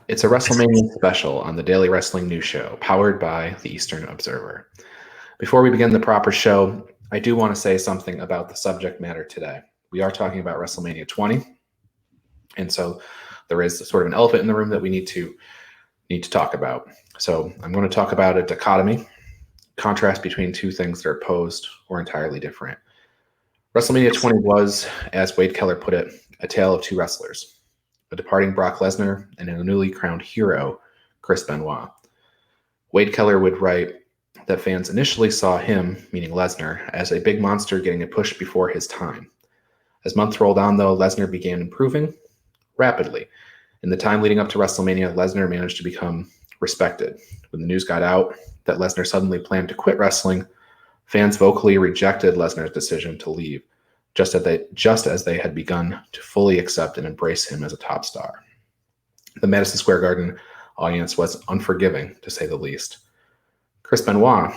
It's a WrestleMania special on the Daily Wrestling News Show, powered by the Eastern Observer. Before we begin the proper show, I do want to say something about the subject matter today. We are talking about WrestleMania 20, and so there is sort of an elephant in the room that we need to talk about. So I'm going to talk about a dichotomy, contrast between two things that are opposed or entirely different. WrestleMania 20 was, as Wade Keller put it, a tale of two wrestlers, a departing Brock Lesnar and a newly crowned hero, Chris Benoit. Wade Keller would write that fans initially saw him, meaning Lesnar, as a big monster getting a push before his time. As months rolled on, though, Lesnar began improving rapidly. In the time leading up to WrestleMania, Lesnar managed to become respected. When the news got out that Lesnar suddenly planned to quit wrestling, fans vocally rejected Lesnar's decision to leave, just as they had begun to fully accept and embrace him as a top star. The Madison Square Garden audience was unforgiving, to say the least. Chris Benoit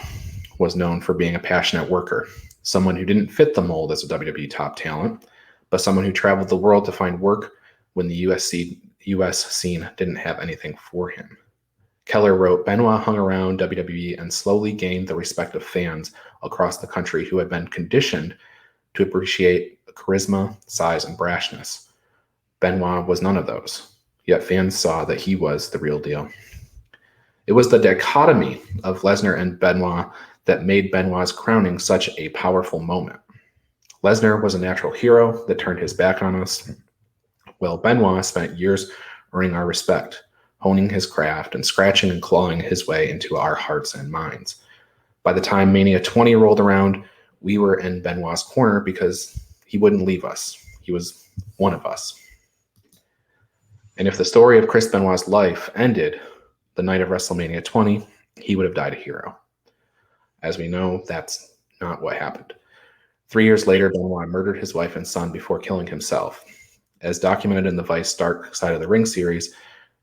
was known for being a passionate worker, someone who didn't fit the mold as a WWE top talent, but someone who traveled the world to find work when the US scene didn't have anything for him. Keller wrote, Benoit hung around WWE and slowly gained the respect of fans across the country who had been conditioned to appreciate charisma, size, and brashness. Benoit was none of those, yet fans saw that he was the real deal. It was the dichotomy of Lesnar and Benoit that made Benoit's crowning such a powerful moment. Lesnar was a natural hero that turned his back on us, while Benoit spent years earning our respect, honing his craft and scratching and clawing his way into our hearts and minds. By the time Mania 20 rolled around, we were in Benoit's corner because he wouldn't leave us. He was one of us. And if the story of Chris Benoit's life ended the night of WrestleMania 20, he would have died a hero. As we know, that's not what happened. 3 years later, Benoit murdered his wife and son before killing himself. As documented in the Vice Dark Side of the Ring series,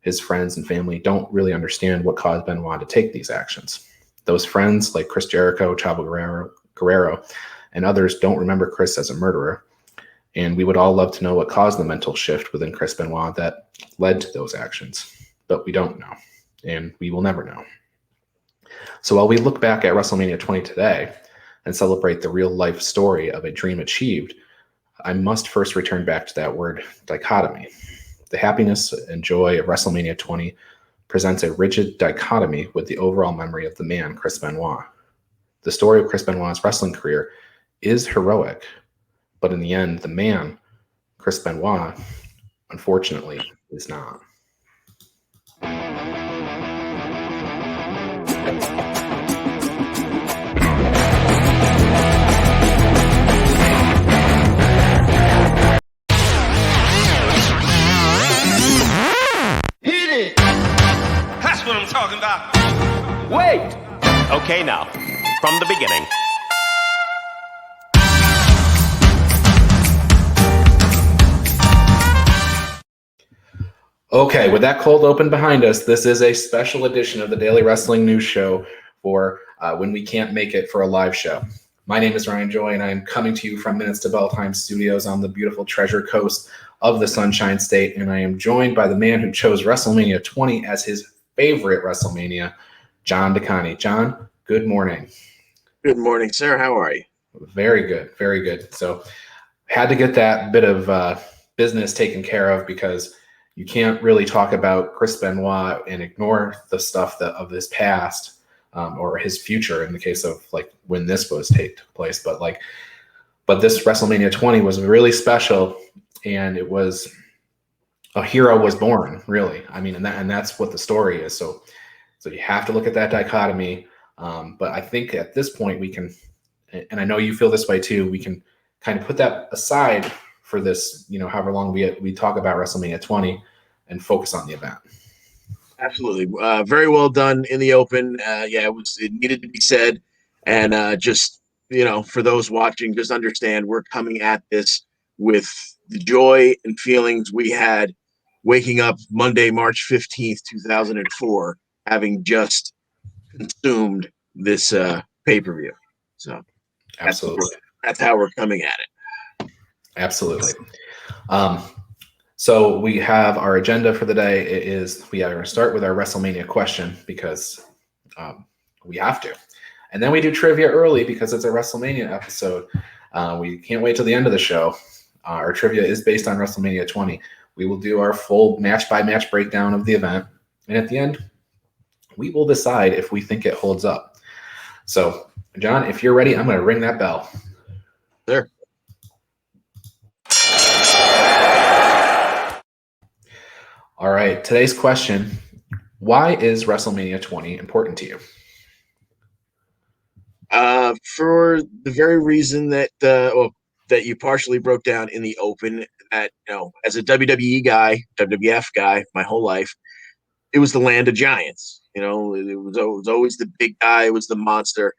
his friends and family don't really understand what caused Benoit to take these actions. Those friends, like Chris Jericho, Chavo Guerrero, and others, don't remember Chris as a murderer. And we would all love to know what caused the mental shift within Chris Benoit that led to those actions. But we don't know, and we will never know. So while we look back at WrestleMania 20 today and celebrate the real-life story of a dream achieved, I must first return back to that word dichotomy. The happiness and joy of WrestleMania 20 presents a rigid dichotomy with the overall memory of the man, Chris Benoit. The story of Chris Benoit's wrestling career is heroic, but in the end, the man, Chris Benoit, unfortunately, is not. That's what I'm talking about. Wait! Okay, now, from the beginning. Okay, with that cold open behind us, this is a special edition of the Daily Wrestling News Show for when we can't make it for a live show. My name is Ryan Joy, and I am coming to you from Minutes to Bell Time Studios on the beautiful Treasure Coast of the Sunshine State, and I am joined by the man who chose WrestleMania 20 as his favorite WrestleMania, John DeConnie. John, good morning. Good morning, sir. How are you? Very good, very good. So had to get that bit of business taken care of because you can't really talk about Chris Benoit and ignore the stuff of his past or his future in the case of like when this was took place. But this WrestleMania 20 was really special, and it was a hero was born, really. I mean, and that's what the story is. So you have to look at that dichotomy. But I think at this point we can, and I know you feel this way too, we can kind of put that aside for this, however long we talk about WrestleMania 20 and focus on the event. Absolutely. Very well done in the open. It needed to be said. And just, for those watching, just understand we're coming at this with the joy and feelings we had waking up Monday, March 15th, 2004, having just consumed this pay-per-view. So absolutely, that's how we're coming at it. Absolutely. So we have our agenda for the day. It is we are going to start with our WrestleMania question because we have to. And then we do trivia early because it's a WrestleMania episode. We can't wait till the end of the show. Our trivia is based on WrestleMania 20. We will do our full match-by-match breakdown of the event. And at the end, we will decide if we think it holds up. So, John, if you're ready, I'm going to ring that bell. There. All right. Today's question, why is WrestleMania 20 important to you? For the very reason that that you partially broke down in the open, that as a WWE guy, WWF guy, my whole life, it was the land of giants. It was always the big guy, it was the monster,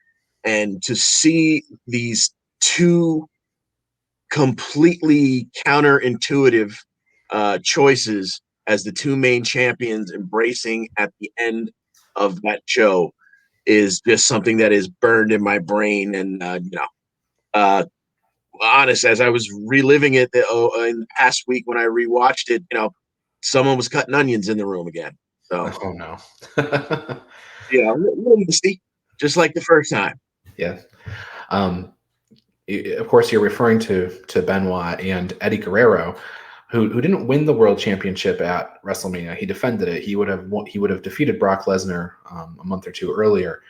and to see these two completely counterintuitive choices as the two main champions embracing at the end of that show is just something that is burned in my brain. And honest, as I was reliving it in the past week when I rewatched it, someone was cutting onions in the room again. So, oh no. a little misty, just like the first time. Yeah. Of course, you're referring to Benoit and Eddie Guerrero, who didn't win the world championship at WrestleMania. He defended it. He would have defeated Brock Lesnar a month or two earlier,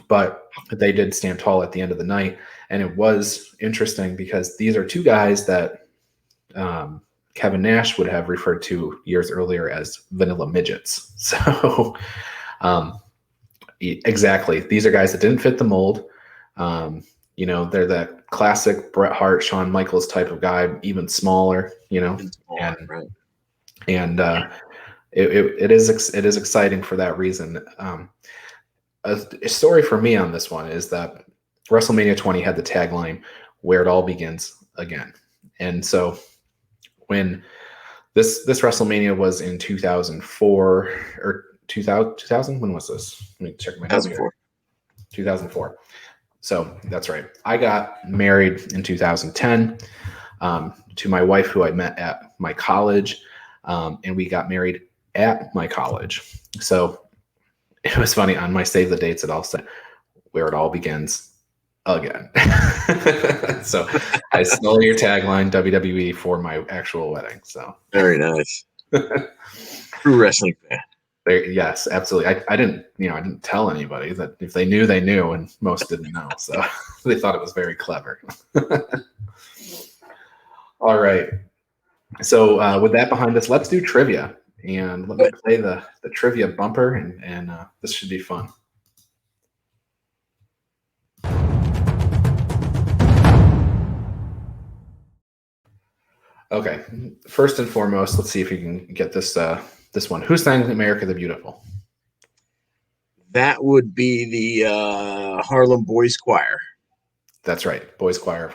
but they did stand tall at the end of the night. And it was interesting because these are two guys that Kevin Nash would have referred to years earlier as vanilla midgets. So exactly, these are guys that didn't fit the mold. They're that classic Bret Hart, Shawn Michaels type of guy, even smaller, it is exciting for that reason. A story for me on this one is that WrestleMania 20 had the tagline, "Where it all begins again." And so when this WrestleMania was in 2004 or 2000, when was this? Let me check my notes here. 2004. So that's right. I got married in 2010 to my wife, who I met at my college, and we got married at my college. So it was funny. On my save the dates, it all said "Where it all begins again." So I stole your tagline, WWE, for my actual wedding. So very nice. True wrestling fan. Yes, absolutely. I didn't tell anybody. That if they knew, they knew, and most didn't know. So they thought it was very clever. All right. So with that behind us, let's do trivia. And let me play the trivia bumper, and this should be fun. Okay. First and foremost, let's see if we can get this one. Who sang "America the Beautiful"? That would be the Harlem Boys Choir. That's right, the Boys Choir of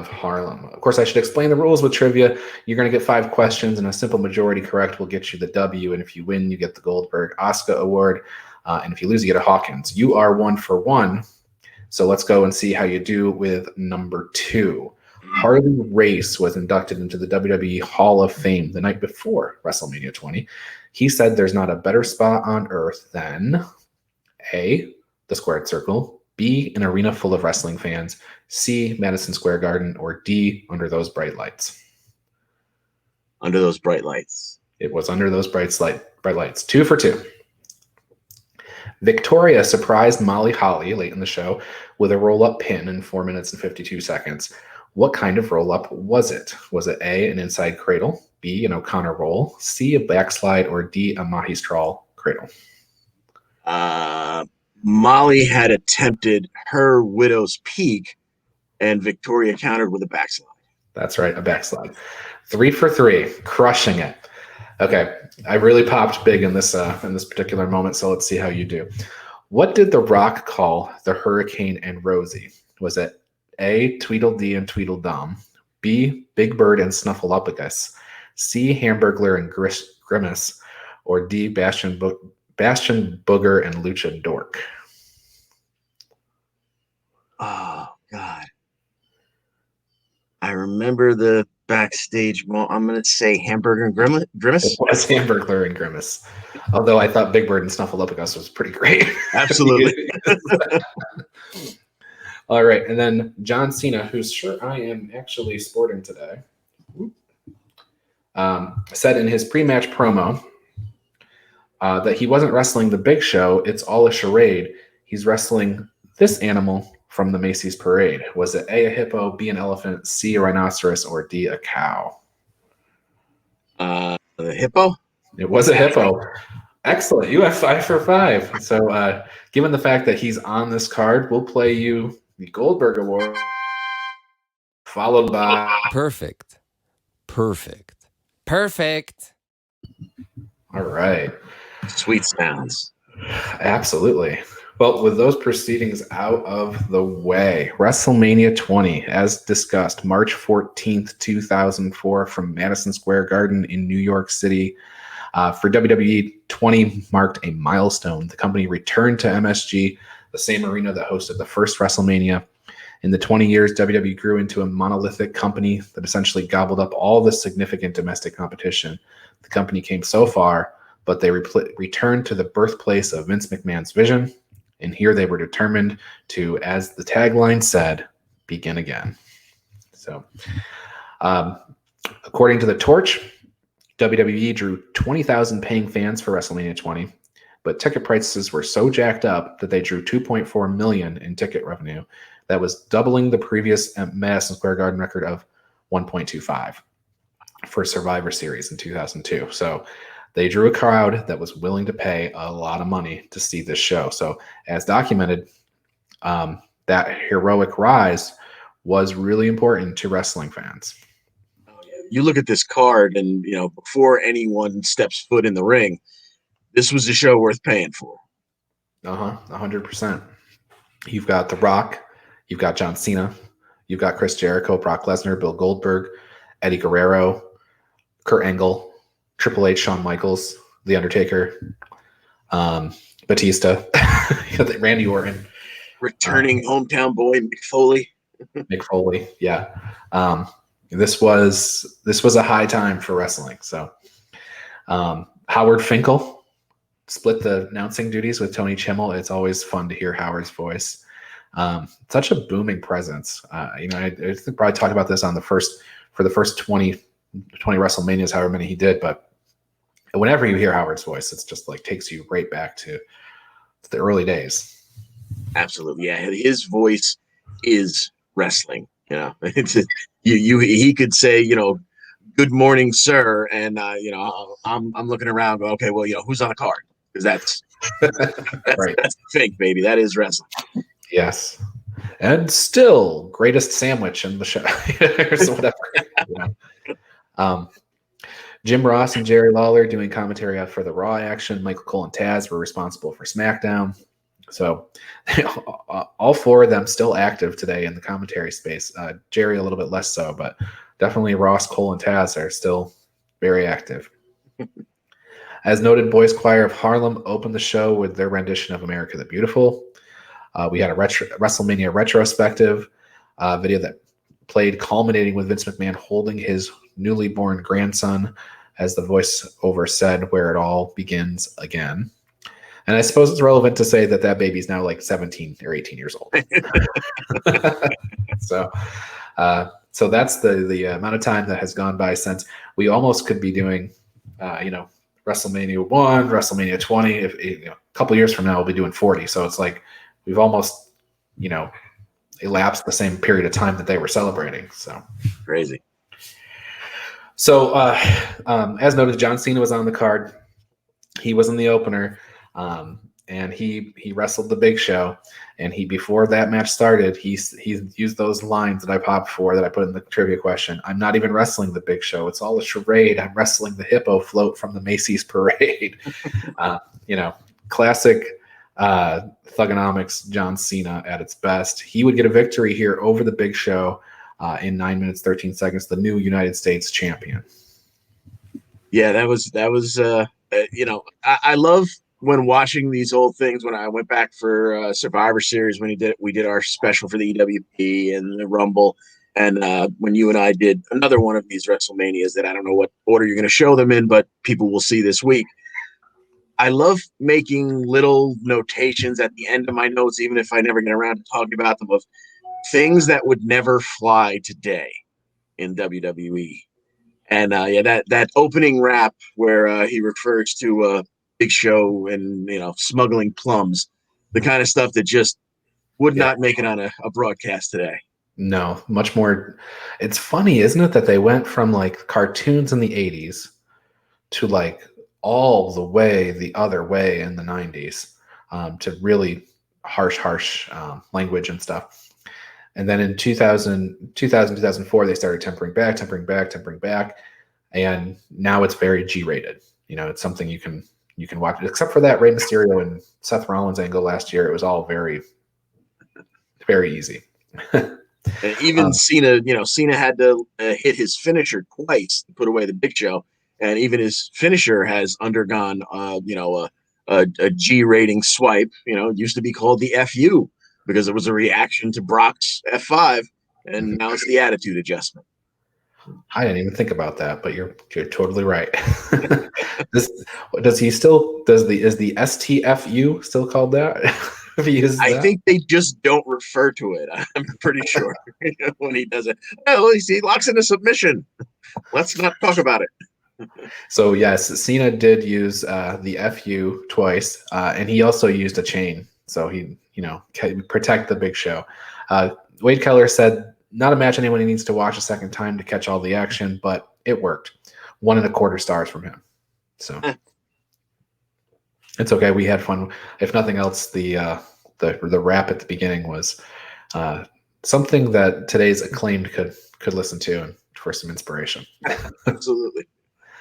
Harlem. Of course, I should explain the rules with trivia. You're going to get 5 questions, and a simple majority correct will get you the W. And if you win, you get the Goldberg Oscar Award. And if you lose, you get a Hawkins. You are 1 for 1. So let's go and see how you do with number 2. Harley Race was inducted into the WWE Hall of Fame the night before WrestleMania 20. He said there's not a better spot on earth than A, the squared circle, B, an arena full of wrestling fans, C, Madison Square Garden, or D, under those bright lights. Under those bright lights. It was under those bright lights. 2 for 2. Victoria surprised Molly Holly late in the show with a roll-up pin in 4 minutes and 52 seconds. What kind of roll-up was it? Was it A, an inside cradle, B, an O'Connor roll, C, a backslide, or D, a Mahistral cradle? Molly had attempted her widow's peak, and Victoria countered with a backslide. That's right, a backslide. 3 for 3, crushing it. Okay, I really popped big in this particular moment, so let's see how you do. What did The Rock call the Hurricane and Rosie? Was it A, Tweedledee and Tweedledum, B, Big Bird and Snuffleupagus, C, Hamburglar and Grimace, or D, Bastion Booger and Lucha Dork? Oh, God. I remember the backstage. Well, I'm gonna say Hamburger and It Grimace. was Hamburglar and Grimace. Although I thought Big Bird and Snuffleupagus was pretty great. Absolutely. All right, and then John Cena, whose shirt I am actually sporting today, said in his pre-match promo that he wasn't wrestling the Big Show. It's all a charade. He's wrestling this animal from the Macy's parade. Was it A, a hippo, B, an elephant, C, a rhinoceros, or D, a cow? The hippo. It was a hippo. Excellent. You have 5 for 5. So, given the fact that he's on this card, we'll play you the Goldberg Award, followed by Perfect. All right. Sweet sounds. Absolutely. Well, with those proceedings out of the way, WrestleMania 20, as discussed, March 14th, 2004, from Madison Square Garden in New York City. For WWE, 20 marked a milestone. The company returned to MSG, the same arena that hosted the first WrestleMania. In the 20 years, WWE grew into a monolithic company that essentially gobbled up all the significant domestic competition. The company came so far, but they returned to the birthplace of Vince McMahon's vision. And here they were determined to, as the tagline said, begin again. So, according to The Torch, WWE drew 20,000 paying fans for WrestleMania 20, but ticket prices were so jacked up that they drew $2.4 million in ticket revenue. That was doubling the previous Madison Square Garden record of 1.25 for Survivor Series in 2002. So they drew a crowd that was willing to pay a lot of money to see this show. So as documented, that heroic rise was really important to wrestling fans. You look at this card, and before anyone steps foot in the ring, this was a show worth paying for. 100%. You've got The Rock, you've got John Cena, you've got Chris Jericho, Brock Lesnar, Bill Goldberg, Eddie Guerrero, Kurt Angle, Triple H, Shawn Michaels, The Undertaker, Batista, Randy Orton, returning hometown boy Mick Foley. Mick Foley, yeah. This was a high time for wrestling. So Howard Finkel split the announcing duties with Tony Chimmel. It's always fun to hear Howard's voice. Such a booming presence. I think probably talked about this for the first 20 WrestleManias, however many he did. But whenever you hear Howard's voice, it's just like takes you right back to the early days. Absolutely, yeah. His voice is wrestling. He could say, good morning, sir, and I'm looking around, go, okay, well, who's on the card? Because that's Right. That's fake, baby. That is wrestling. Yes, and still greatest sandwich in the show, or whatever. Jim Ross and Jerry Lawler doing commentary for the Raw action. Michael Cole and Taz were responsible for SmackDown. So all 4 of them still active today in the commentary space. Jerry a little bit less so, but definitely Ross, Cole, and Taz are still very active. As noted, Boys Choir of Harlem opened the show with their rendition of America the Beautiful. We had a WrestleMania retrospective video that played, culminating with Vince McMahon holding his newly born grandson, as the voiceover said, where it all begins again. And I suppose it's relevant to say that baby's now like 17 or 18 years old. So that's the amount of time that has gone by since. We almost could be doing, WrestleMania 1, WrestleMania 20. If a couple years from now, we'll be doing 40. So it's like we've almost, elapsed the same period of time that they were celebrating. So crazy. So as noted, John Cena was on the card. He was in the opener. And he wrestled the Big Show, and before that match started, he used those lines that I popped for, that I put in the trivia question. I'm not even wrestling the Big Show. It's all a charade. I'm wrestling the hippo float from the Macy's parade. Classic Thugonomics John Cena at its best. He would get a victory here over the Big Show in 9 minutes, 13 seconds, the new United States champion. Yeah, that was I love when watching these old things. When I went back for Survivor Series, when we did our special for the EWP and the Rumble, And when you and I did another one of these WrestleManias that I don't know what order you're going to show them in, but people will see this week. I love making little notations at the end of my notes, even if I never get around to talking about them, of things that would never fly today in WWE. And that opening rap where he refers to Big Show and smuggling plums, the kind of stuff that just would not make it on a broadcast today. No, much more. It's funny, isn't it, that they went from like cartoons in the 80s to like all the way the other way in the 90s, to really harsh language and stuff. And then in 2004, they started tempering back. And now it's very G-rated. It's something you can watch. Except for that Rey Mysterio and Seth Rollins angle last year, it was all very, very easy. And even Cena, Cena had to hit his finisher twice to put away the Big Show, and even his finisher has undergone, a G rating swipe. It used to be called the FU because it was a reaction to Brock's F5, and now it's the attitude adjustment. I didn't even think about that, but you're totally right. Is the STFU still called that? I think they just don't refer to it. I'm pretty sure when he does it. Oh, he locks in a submission. Let's not talk about it. So yes, Cena did use the FU twice, and he also used a chain. So he, protect the Big Show. Wade Keller said, not a match anyone needs to watch a second time to catch all the action, but it worked. 1.25 stars from him. So it's okay. We had fun. If nothing else, the rap at the beginning was something that today's acclaimed could listen to and for some inspiration. Absolutely.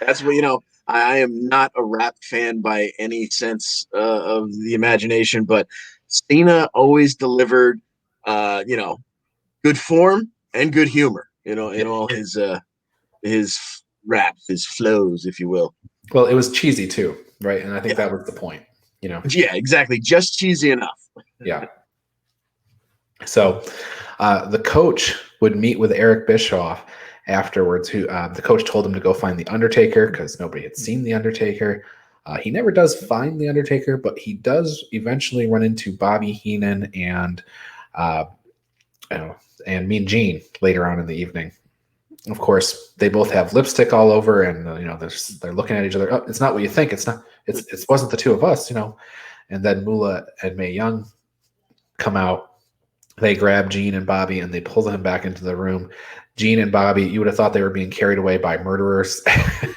That's what, I am not a rap fan by any sense of the imagination, but Cena always delivered, good form and good humor, in all his raps, his flows, if you will. Well, it was cheesy too, right? And I think that was the point, Yeah, exactly. Just cheesy enough. Yeah. So the coach would meet with Eric Bischoff afterwards. Who the coach told him to go find the Undertaker because nobody had seen the Undertaker. He never does find the Undertaker, but he does eventually run into Bobby Heenan and Mean Gene later on in the evening. Of course, they both have lipstick all over, and they're looking at each other. Oh, it's not what you think. It wasn't the two of us, And then Moolah and Mae Young come out. They grab Gene and Bobby, and they pull them back into the room. Gene and Bobby, you would have thought they were being carried away by murderers,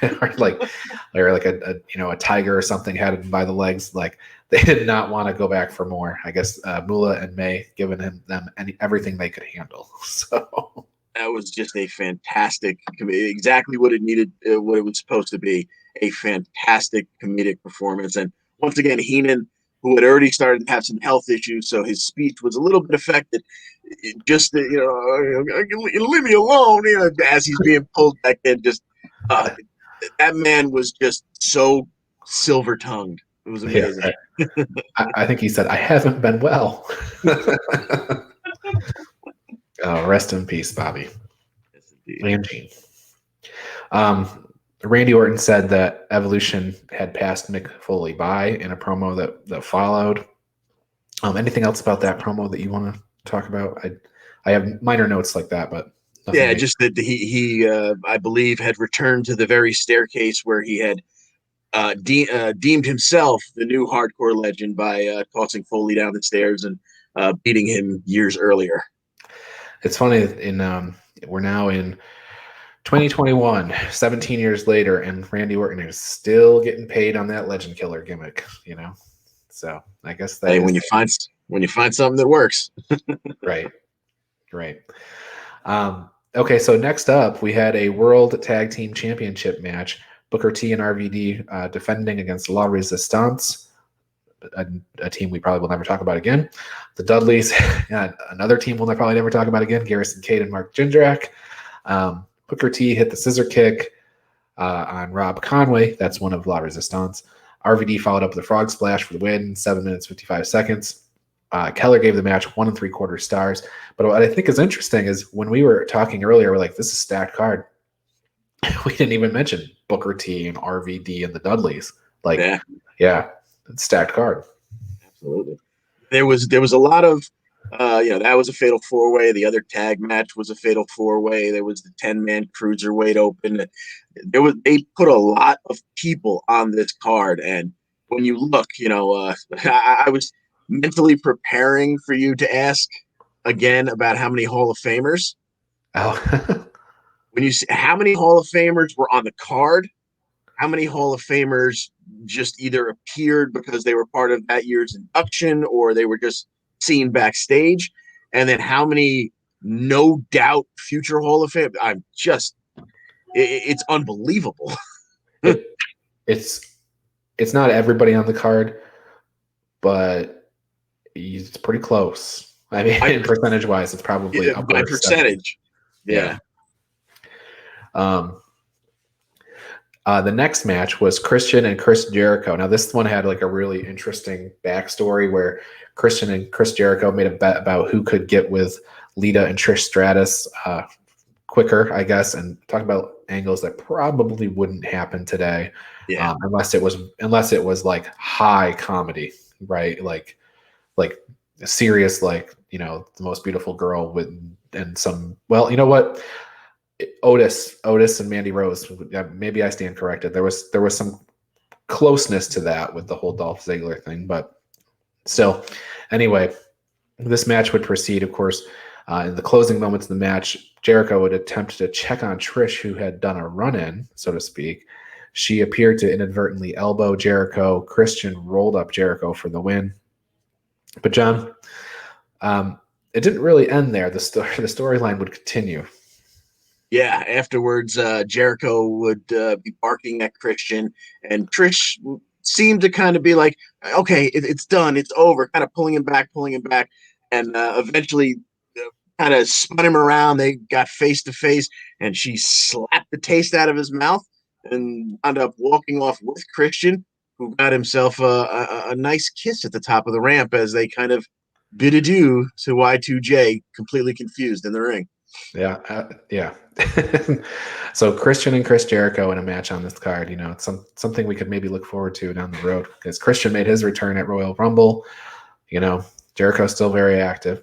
or like a tiger or something had them by the legs. Like they did not want to go back for more. I guess Moolah and May giving them everything they could handle. So that was just a fantastic, exactly what it needed, what it was supposed to be, a fantastic comedic performance. And once again, Heenan, who had already started to have some health issues, so his speech was a little bit affected. Just, leave me alone, as he's being pulled back in. Just that man was just so silver-tongued. It was amazing. Yeah, I think he said, "I haven't been well." Rest in peace, Bobby. Yes, And Gene. Randy Orton said that Evolution had passed Mick Foley by in a promo that followed. Anything else about that promo that you want to talk about? I have minor notes like that, but just that he I believe had returned to the very staircase where he had deemed himself the new hardcore legend by tossing Foley down the stairs and beating him years earlier. It's funny, we're now in 2021, 17 years later, and Randy Orton is still getting paid on that legend killer gimmick, So I guess that when you find something that works. Right. Okay, so next up we had a World Tag Team Championship match. Booker T and RVD defending against La Resistance, a team we probably will never talk about again. The Dudleys, another team we'll probably never talk about again. Garrison Cade and Mark Jindrak. Booker T hit the scissor kick on Rob Conway. That's one of La Resistance. RVD followed up with a frog splash for the win, 7 minutes, 55 seconds. Keller gave the match 1 3/4 stars. But what I think is interesting is when we were talking earlier, we're like, this is a stacked card. We didn't even mention Booker T and RVD and the Dudleys. Like, yeah, it's stacked card. Absolutely. There was a lot of that was a fatal 4-way. The other tag match was a fatal 4-way. There was the 10-man cruiserweight open. They put a lot of people on this card, and when you look, I was mentally preparing for you to ask again about how many Hall of Famers. Oh. When you see how many Hall of Famers were on the card, how many Hall of Famers just either appeared because they were part of that year's induction or they were just seen backstage, and then how many no doubt future Hall of Fame. It's unbelievable. It's not everybody on the card, but it's pretty close. I mean, percentage wise, it's probably by percentage. 70. Yeah. The next match was Christian and Chris Jericho. Now, this one had like a really interesting backstory where Christian and Chris Jericho made a bet about who could get with Lita and Trish Stratus quicker, I guess, and talk about angles that probably wouldn't happen today, unless it was like high comedy, right? Like serious, like the most beautiful girl with and some. Well, you know what? Otis and Mandy Rose. Maybe I stand corrected. There was some closeness to that with the whole Dolph Ziggler thing, but still. Anyway, this match would proceed, of course. In the closing moments of the match, Jericho would attempt to check on Trish, who had done a run-in, so to speak. She appeared to inadvertently elbow Jericho. Christian rolled up Jericho for the win. But John, it didn't really end there. The storyline would continue. Yeah, afterwards, Jericho would be barking at Christian, and Trish seemed to kind of be like, okay, it's done, it's over, kind of pulling him back, and eventually kind of spun him around. They got face to face, and she slapped the taste out of his mouth and wound up walking off with Christian, who got himself a nice kiss at the top of the ramp as they kind of bid adieu to Y2J, completely confused in the ring. Yeah. So Christian and Chris Jericho in a match on this card, it's something we could maybe look forward to down the road, because Christian made his return at Royal Rumble. Jericho's still very active.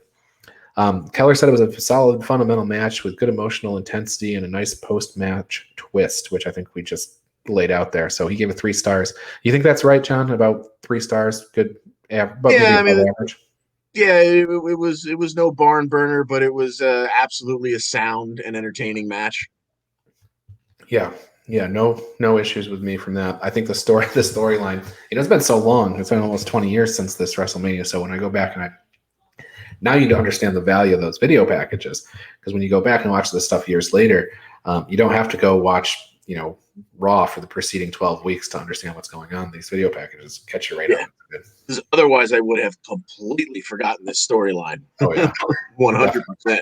Keller said it was a solid fundamental match with good emotional intensity and a nice post-match twist, which I think we just laid out there. So he gave it 3 stars. You think that's right, John? About 3 stars? Good. Average. Yeah, it was no barn burner, but it was absolutely a sound and entertaining match. Yeah, no issues with me from that. I think the storyline, it's been so long. It's been almost 20 years since this WrestleMania. So when I go back and now you to understand the value of those video packages, because when you go back and watch this stuff years later, you don't have to go watch Raw for the preceding 12 weeks to understand what's going on. These video packages catch you right up. Because otherwise, I would have completely forgotten this storyline. Oh yeah, 100%.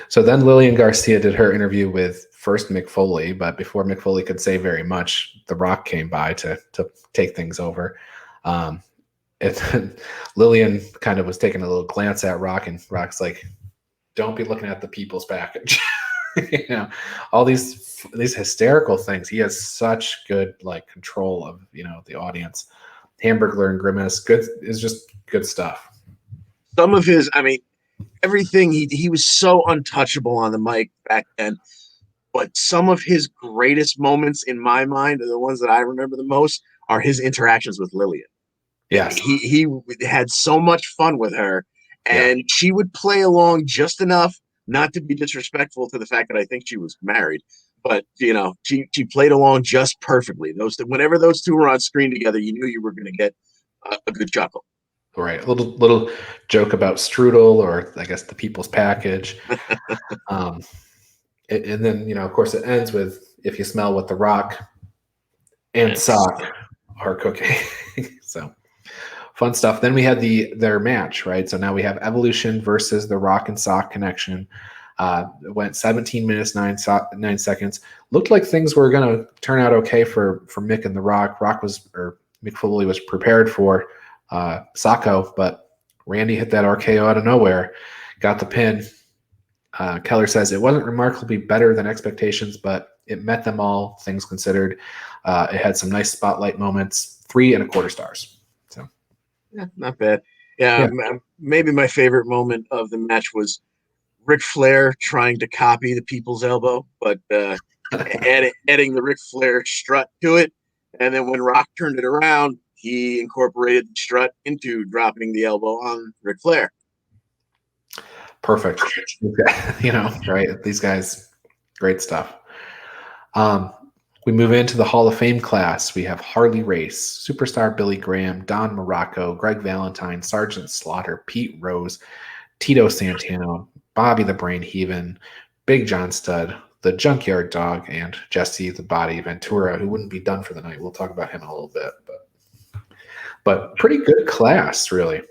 So then Lillian Garcia did her interview with first Mick Foley, but before Mick Foley could say very much, The Rock came by to take things over. Lillian kind of was taking a little glance at Rock, and Rock's like, "Don't be looking at the people's package." All these hysterical things. He has such good control of the audience. Hamburglar and Grimace, is just good stuff. Some of his, everything he was so untouchable on the mic back then. But some of his greatest moments in my mind, are the ones that I remember the most, are his interactions with Lillian. Yes, he had so much fun with her, and she would play along just enough not to be disrespectful to the fact that I think she was married, but she played along just perfectly. Whenever those two were on screen together, you knew you were going to get a good chuckle. Right, a little joke about strudel, or I guess the people's package, and then of course it ends with, "If you smell what The Rock and Sock are cooking." So fun stuff. Then we had their match, right? So now we have Evolution versus the Rock and Sock Connection. It went 17 minutes 9 seconds. Looked like things were going to turn out okay for Mick and the Rock. Mick Foley was prepared for Sacco, but Randy hit that RKO out of nowhere, got the pin. Keller says it wasn't remarkably better than expectations, but it met them all, things considered. It had some nice spotlight moments, 3.25 stars. So, Yeah, not bad. Yeah, maybe my favorite moment of the match was Ric Flair trying to copy the People's Elbow, but adding the Ric Flair strut to it. And then when Rock turned it around, he incorporated the strut into dropping the elbow on Ric Flair. Perfect. Right? These guys, great stuff. We move into the Hall of Fame class. We have Harley Race, Superstar Billy Graham, Don Morocco, Greg Valentine, Sergeant Slaughter, Pete Rose, Tito Santana, Bobby the Brain Heaven, Big John Studd, the Junkyard Dog, and Jesse the Body Ventura, who wouldn't be done for the night. We'll talk about him in a little bit, but pretty good class, really.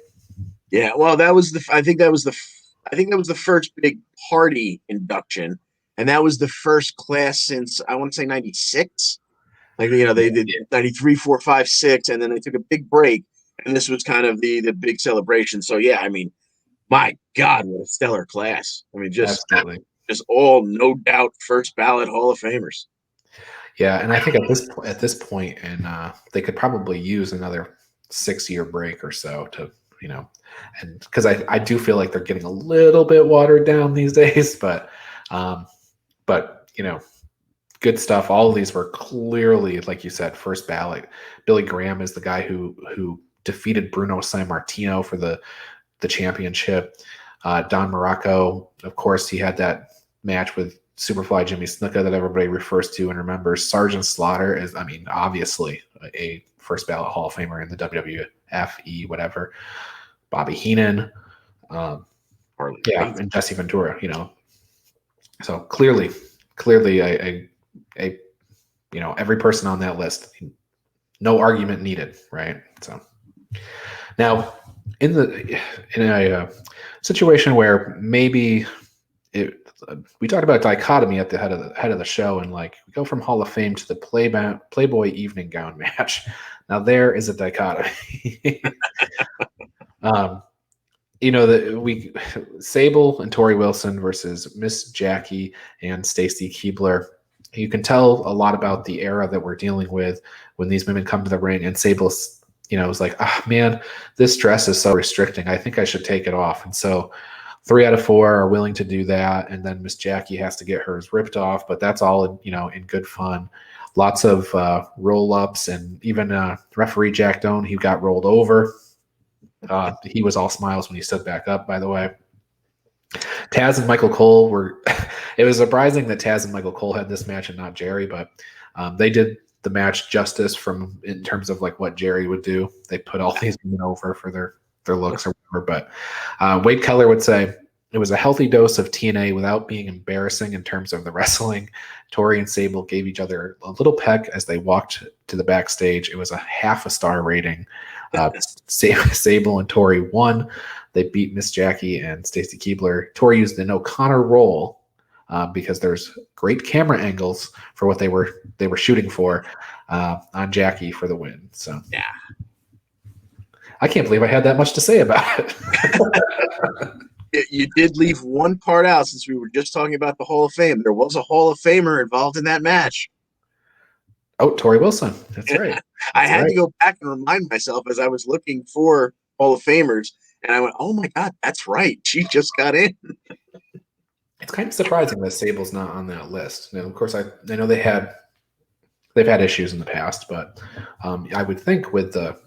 Yeah, well, I think that was the first big party induction, and that was the first class since I want to say '96. Like they did '93, '94, '95, '96, and then they took a big break, and this was kind of the big celebration. So yeah, I mean, my God, what a stellar class! I mean, just all no doubt first ballot Hall of Famers. Yeah, and I think at this point, and they could probably use another 6-year break or so to, and because I do feel like they're getting a little bit watered down these days, but good stuff. All of these were clearly, like you said, first ballot. Billy Graham is the guy who defeated Bruno Sammartino for the championship. Don Morocco, of course, he had that match with Superfly Jimmy Snuka that everybody refers to and remembers. Sergeant Slaughter is, obviously a first ballot Hall of Famer in the WWFE, whatever. Bobby Heenan, and Jesse Ventura, So clearly every person on that list, no argument needed, right? So now in a situation where maybe we talked about dichotomy at the head of the show, and like we go from Hall of Fame to the Playboy evening gown match. Now there is a dichotomy. Sable and Tori Wilson versus Miss Jackie and Stacy Keibler. You can tell a lot about the era that we're dealing with when these women come to the ring, and Sable's, is like, man, this dress is so restricting. I think I should take it off. And so 3 out of 4 are willing to do that. And then Miss Jackie has to get hers ripped off, but that's all, in good fun. Lots of roll-ups, and even referee Jack Doan, he got rolled over. He was all smiles when he stood back up, by the way. Taz and Michael Cole it was surprising that Taz and Michael Cole had this match and not Jerry, but they did the match justice in terms of like what Jerry would do. They put all these women over for their looks or whatever. But Wade Keller would say it was a healthy dose of TNA without being embarrassing in terms of the wrestling. Tori and Sable gave each other a little peck as they walked to the backstage. It was a 0.5 star rating. Sable and Tori won. They beat Miss Jackie and Stacy Keibler. Tori used an O'Connor roll because there's great camera angles for what they were shooting for on Jackie for the win. So yeah, I can't believe I had that much to say about it. You did leave one part out since we were just talking about the Hall of Fame. There was a Hall of Famer involved in that match. Oh, Tori Wilson. That's right. I had to go back and remind myself as I was looking for Hall of Famers, and I went, oh my God, that's right. She just got in. It's kind of surprising that Sable's not on that list. Now, of course, I know they've had issues in the past, but I would think with the,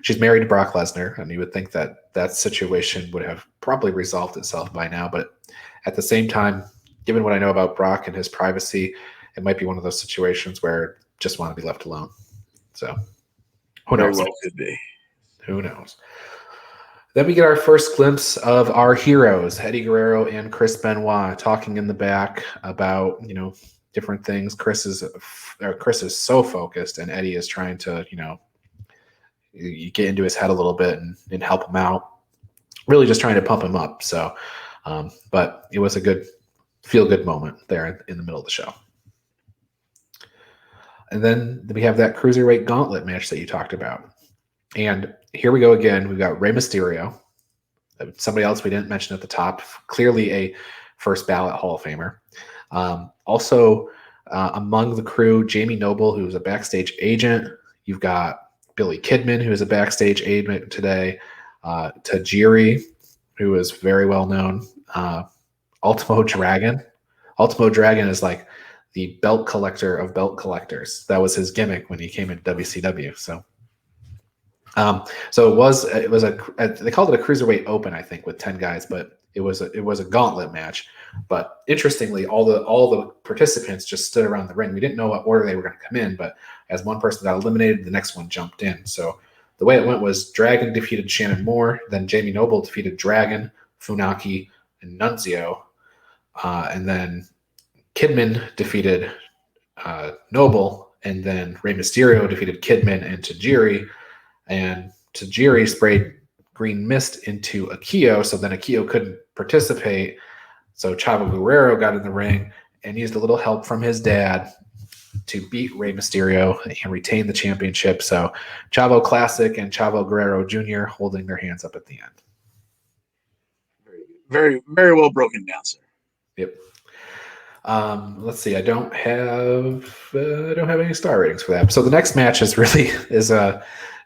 she's married to Brock Lesnar, and you would think that situation would have probably resolved itself by now. But at the same time, given what I know about Brock and his privacy, it might be one of those situations where just want to be left alone. So who knows? Well could be. Who knows? Then we get our first glimpse of our heroes, Eddie Guerrero and Chris Benoit, talking in the back about, different things. Chris is so focused, and Eddie is trying to, you get into his head a little bit and help him out. Really just trying to pump him up. So, but it was a good feel-good moment there in the middle of the show. And then we have that Cruiserweight Gauntlet match that you talked about. And here we go again. We've got Rey Mysterio, somebody else we didn't mention at the top, clearly a first ballot Hall of Famer. Also, among the crew, Jamie Noble, who's a backstage agent. You've got Billy Kidman, who is a backstage agent today. Tajiri, who is very well known. Ultimo Dragon. Ultimo Dragon is like the belt collector of belt collectors. That was his gimmick when he came into WCW. So it was they called it a cruiserweight open, I think, with 10 guys, but it was a gauntlet match. But interestingly, all the participants just stood around the ring. We didn't know what order they were going to come in, but as one person got eliminated, the next one jumped in. So the way it went was Dragon defeated Shannon Moore, then Jamie Noble defeated Dragon, Funaki, and Nunzio, and then Kidman defeated Noble, and then Rey Mysterio defeated Kidman and Tajiri. And Tajiri sprayed green mist into Akio, so then Akio couldn't participate. So Chavo Guerrero got in the ring and used a little help from his dad to beat Rey Mysterio and retain the championship. So Chavo Classic and Chavo Guerrero Jr. holding their hands up at the end. Very, very well broken down, sir. Yep. Let's see. I don't have any star ratings for that. So the next match is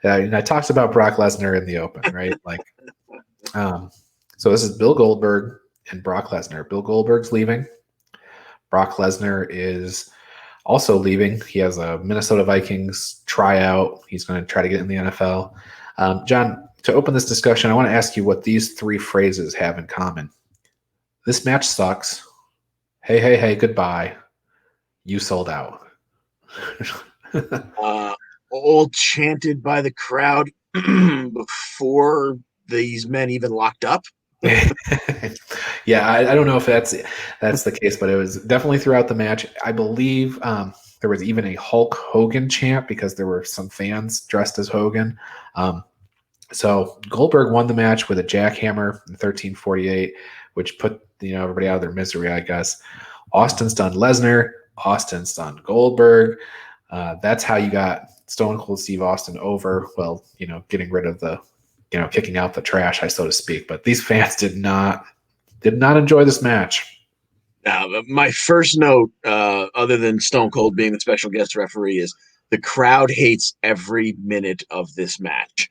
I talked about Brock Lesnar in the open, right? So this is Bill Goldberg and Brock Lesnar. Bill Goldberg's leaving. Brock Lesnar is also leaving. He has a Minnesota Vikings tryout. He's going to try to get in the NFL. John, to open this discussion, I want to ask you what these three phrases have in common. This match sucks. Hey, hey, hey, goodbye. You sold out. All chanted by the crowd before these men even locked up. Yeah, I don't know if that's the case, but it was definitely throughout the match. I believe there was even a Hulk Hogan chant because there were some fans dressed as Hogan. So Goldberg won the match with a jackhammer in 13:48, which put everybody out of their misery, I guess. Austin stunned Lesnar. Austin stunned Goldberg. That's how you got Stone Cold Steve Austin over. Well, getting rid of the, kicking out the trash, so to speak. But these fans did not enjoy this match. Now, my first note, other than Stone Cold being the special guest referee, is the crowd hates every minute of this match.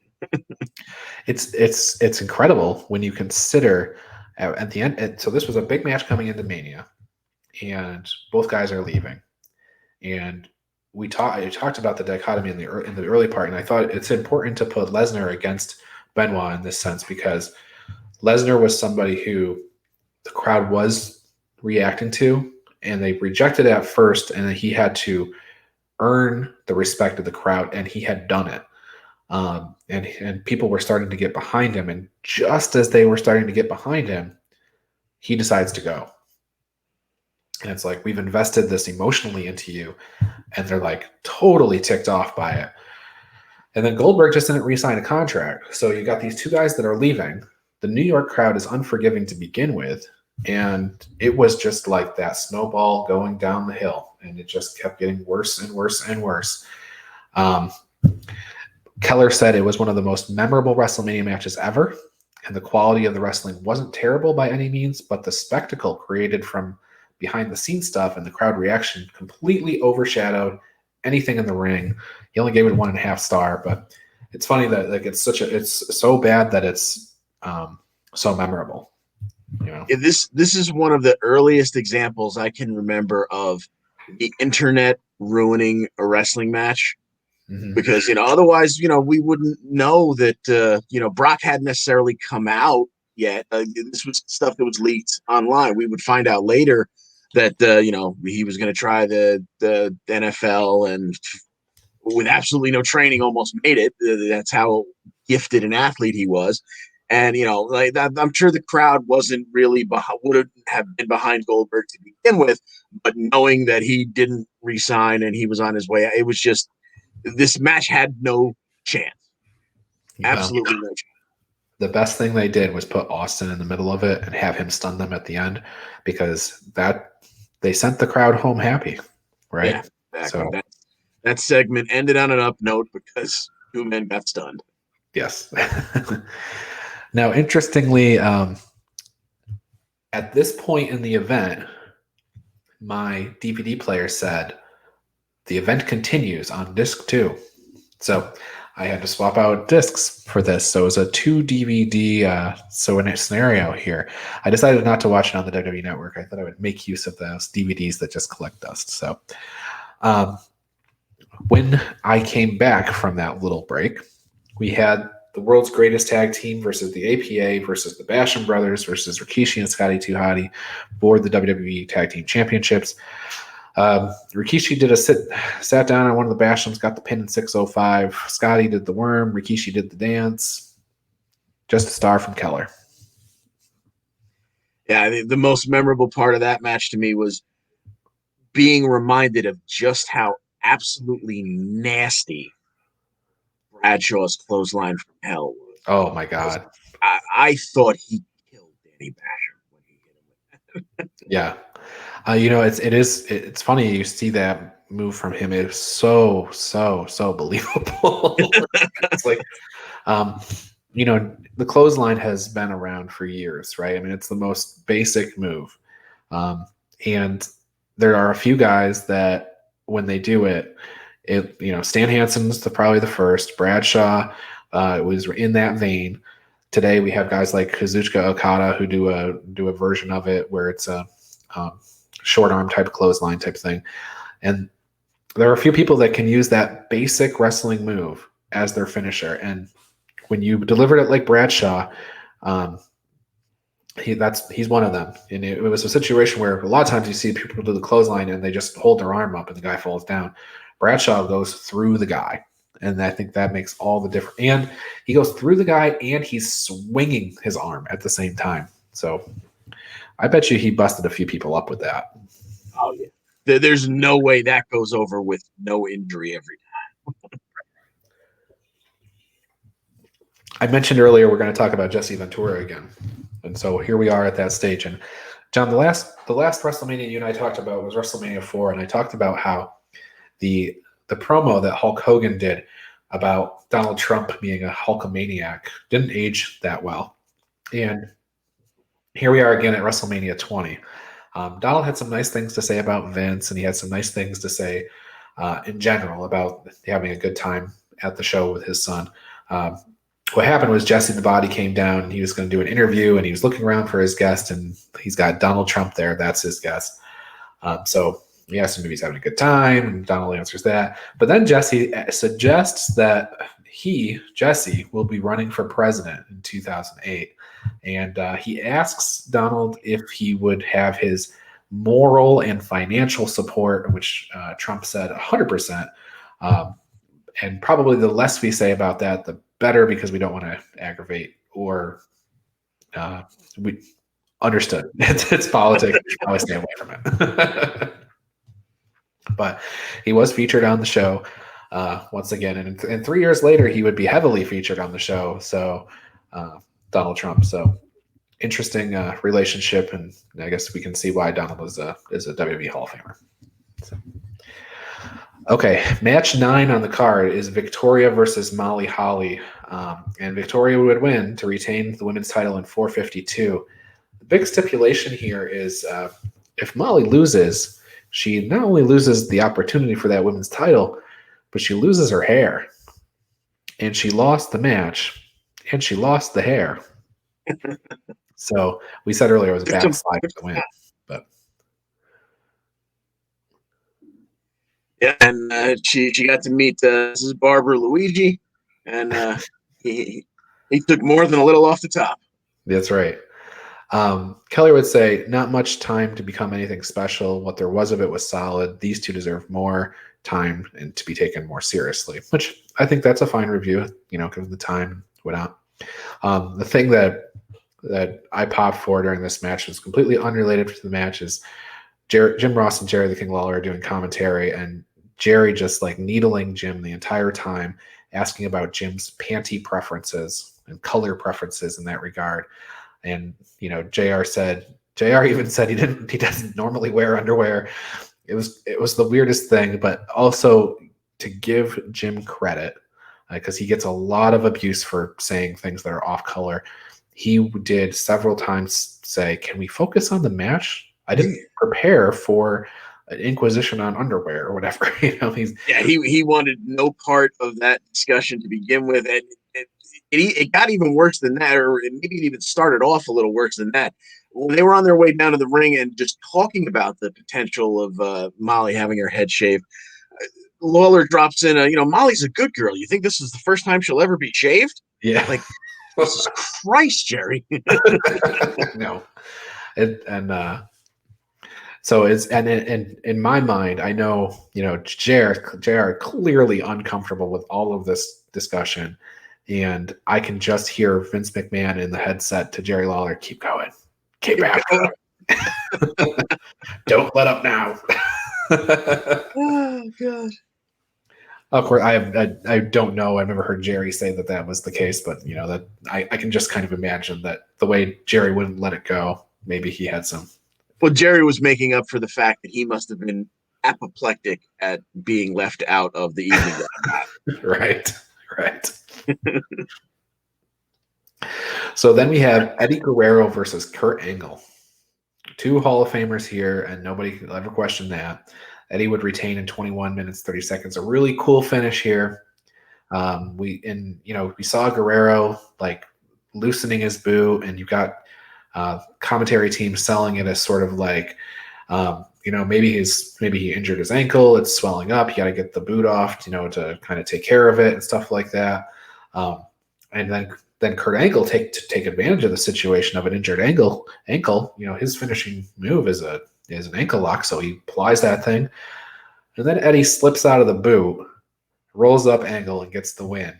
It's incredible when you consider at the end. So this was a big match coming into Mania, and both guys are leaving, and I talked about the dichotomy in the early part, and I thought it's important to put Lesnar against Benoit in this sense because Lesnar was somebody who the crowd was reacting to, and they rejected it at first, and then he had to earn the respect of the crowd, and he had done it. And people were starting to get behind him, and just as they were starting to get behind him, he decides to go. And it's like, we've invested this emotionally into you, and they're like totally ticked off by it. And then Goldberg just didn't re-sign a contract. So you got these two guys that are leaving. The New York crowd is unforgiving to begin with, and it was just like that snowball going down the hill, and it just kept getting worse and worse and worse. Keller said it was one of the most memorable WrestleMania matches ever, and the quality of the wrestling wasn't terrible by any means, but the spectacle created from behind-the-scenes stuff and the crowd reaction completely overshadowed anything in the ring. He only gave it 1.5 star, but it's funny that it's so bad that it's so memorable. Yeah, this is one of the earliest examples I can remember of the internet ruining a wrestling match. Mm-hmm. Because otherwise we wouldn't know that Brock hadn't necessarily come out yet. This was stuff that was leaked online. We would find out later that he was going to try the NFL, and with absolutely no training almost made it. That's how gifted an athlete he was. And like that, I'm sure the crowd wasn't really wouldn't have been behind Goldberg to begin with, but knowing that he didn't resign and he was on his way, it was just. This match had no chance. Absolutely no chance. The best thing they did was put Austin in the middle of it and have him stun them at the end, because they sent the crowd home happy, right? Yeah, exactly. So that segment ended on an up note because two men got stunned. Yes. Now, interestingly, at this point in the event, my DVD player said the event continues on disc 2. So I had to swap out discs for this. So it was a 2 DVD. So in a scenario here, I decided not to watch it on the WWE Network. I thought I would make use of those DVDs that just collect dust. So when I came back from that little break, we had the world's greatest tag team versus the APA versus the Basham Brothers versus Rikishi and Scotty 2 Hotty for the WWE Tag Team Championships. Rikishi did sat down on one of the Bashams, got the pin in 6:05. Scotty did the worm. Rikishi did the dance. Just a star from Keller. Yeah, the most memorable part of that match to me was being reminded of just how absolutely nasty Bradshaw's clothesline from hell was. Oh my God. I thought he killed Danny Basham when he hit him with that. Yeah. It's funny you see that move from him. It's so believable. It's like, the clothesline has been around for years, right? I mean, it's the most basic move. And there are a few guys that when they do it, Stan Hansen's probably the first. Bradshaw was in that vein. Today we have guys like Kazuchika Okada who do a version of it where it's a short arm type clothesline type thing. And there are a few people that can use that basic wrestling move as their finisher. And when you delivered it like Bradshaw, he's one of them. And it was a situation where a lot of times you see people do the clothesline and they just hold their arm up and the guy falls down. Bradshaw goes through the guy. And I think that makes all the difference. And he goes through the guy and he's swinging his arm at the same time. So I bet you he busted a few people up with that. Oh, yeah. There's no way that goes over with no injury every time. I mentioned earlier we're going to talk about Jesse Ventura again. And so here we are at that stage. And John, the last WrestleMania you and I talked about was WrestleMania 4, and I talked about how the promo that Hulk Hogan did about Donald Trump being a Hulkamaniac didn't age that well. And here we are again at WrestleMania 20. Donald had some nice things to say about Vince, and he had some nice things to say in general about having a good time at the show with his son. What happened was Jesse the Body came down, and he was going to do an interview, and he was looking around for his guest, and he's got Donald Trump there. That's his guest. So he asked him if he's having a good time, and Donald answers that. But then Jesse suggests that Jesse, will be running for president in 2008. And he asks Donald if he would have his moral and financial support, which Trump said 100%. And probably the less we say about that, the better, because we don't want to aggravate or we understood. It's politics. We should probably stay away from it. But he was featured on the show once again. And 3 years later, he would be heavily featured on the show. So Donald Trump. So interesting relationship. And I guess we can see why Donald is a WWE Hall of Famer. So. Okay, match 9 on the card is Victoria versus Molly Holly. And Victoria would win to retain the women's title in 452. The big stipulation here is if Molly loses, she not only loses the opportunity for that women's title, but she loses her hair. And she lost the match, and she lost the hair. So we said earlier it was a backslide to win. But yeah, and she got to meet Mrs. Barbara Luigi, and he took more than a little off the top. That's right. Kelly would say, not much time to become anything special. What there was of it was solid. These two deserve more time and to be taken more seriously, which I think that's a fine review, given the time, whatnot. The thing that I popped for during this match was completely unrelated to the match is Jim Ross and Jerry the King Lawler are doing commentary, and Jerry just like needling Jim the entire time, asking about Jim's panty preferences and color preferences in that regard. And JR even said he doesn't normally wear underwear. It was the weirdest thing, but also to give Jim credit, because he gets a lot of abuse for saying things that are off color. He did several times say, "Can we focus on the match? I didn't prepare for an inquisition on underwear or whatever." He wanted no part of that discussion to begin with, and it got even worse than that, or maybe it even started off a little worse than that. When they were on their way down to the ring and just talking about the potential of Molly having her head shaved, Lawler drops in, Molly's a good girl. You think this is the first time she'll ever be shaved? Yeah. Like, Jesus Christ, Jerry. No. So in my mind, I know, JR clearly uncomfortable with all of this discussion. And I can just hear Vince McMahon in the headset to Jerry Lawler, keep going. Keep after him. Don't let up now. Oh, God. Of course, I don't know. I've never heard Jerry say that was the case, but that I can just kind of imagine that the way Jerry wouldn't let it go, maybe he had some. Well, Jerry was making up for the fact that he must have been apoplectic at being left out of the evening. Right. So then we have Eddie Guerrero versus Kurt Angle. 2 Hall of Famers here, and nobody could ever question that. Eddie would retain in 21 minutes, 30 seconds. A really cool finish here. We saw Guerrero like loosening his boot, and you've got commentary team selling it as sort of like, maybe he injured his ankle. It's swelling up. You got to get the boot off, to kind of take care of it and stuff like that. And then Kurt Angle take advantage of the situation of an injured ankle. His finishing move is an ankle lock, so he applies that thing, and then Eddie slips out of the boot, rolls up Angle, and gets the win.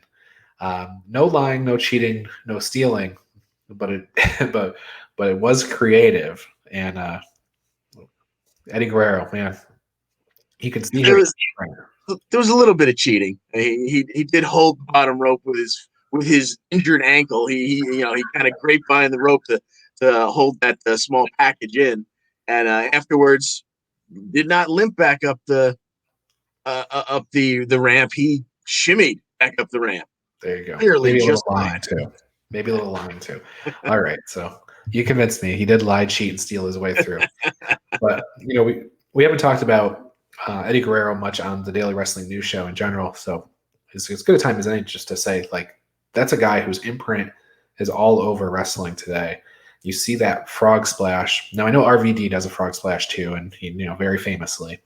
No lying, no cheating, no stealing, but it was creative. And Eddie Guerrero, man, he could see there was a little bit of cheating. He did hold the bottom rope with his injured ankle. He kind of grapevine the rope to hold that small package in, and afterwards did not limp back up the ramp. He shimmied back up the ramp. There you go. Clearly, Maybe a just little lying too. Maybe a little lying too. All right, so you convinced me. He did lie, cheat, and steal his way through. But we haven't talked about Eddie Guerrero much on the Daily Wrestling News Show in general, so it's as good a time as any just to say, like, that's a guy whose imprint is all over wrestling today. You see that frog splash. Now, I know RVD does a frog splash too, and he, very famously.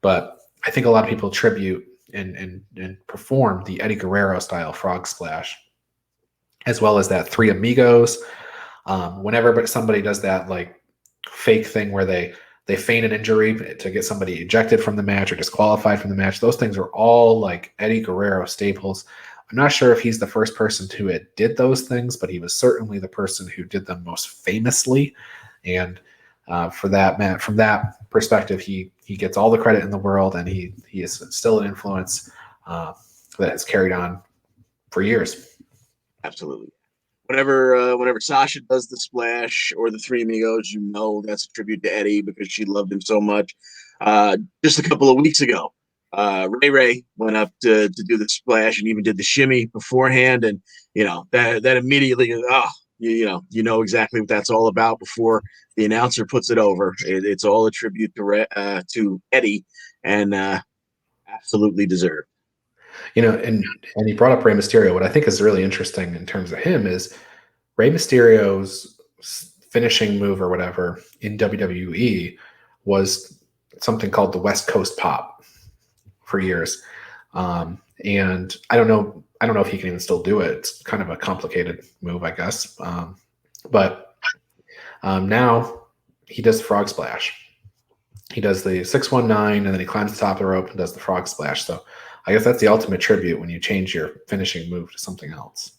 But I think a lot of people tribute and perform the Eddie Guerrero style frog splash, as well as that Three Amigos. Whenever somebody does that like fake thing where they feign an injury to get somebody ejected from the match or disqualified from the match, those things are all like Eddie Guerrero staples. I'm not sure if he's the first person who did those things, but he was certainly the person who did them most famously. And from that perspective, he gets all the credit in the world, and he is still an influence that has carried on for years. Absolutely. Whenever Sasha does the splash or the Three Amigos, that's a tribute to Eddie because she loved him so much. Just a couple of weeks ago, Ray went up to do the splash and even did the shimmy beforehand, and that immediately, you know exactly what that's all about before the announcer puts it over. It's all a tribute to Eddie, and absolutely deserved. And he brought up Rey Mysterio. What I think is really interesting in terms of him is Rey Mysterio's finishing move or whatever in WWE was something called the West Coast Pop for years. And I don't know if he can even still do it. It's kind of a complicated move, I guess. But now he does the frog splash. He does the 619, and then he climbs the top of the rope and does the frog splash. So I guess that's the ultimate tribute when you change your finishing move to something else.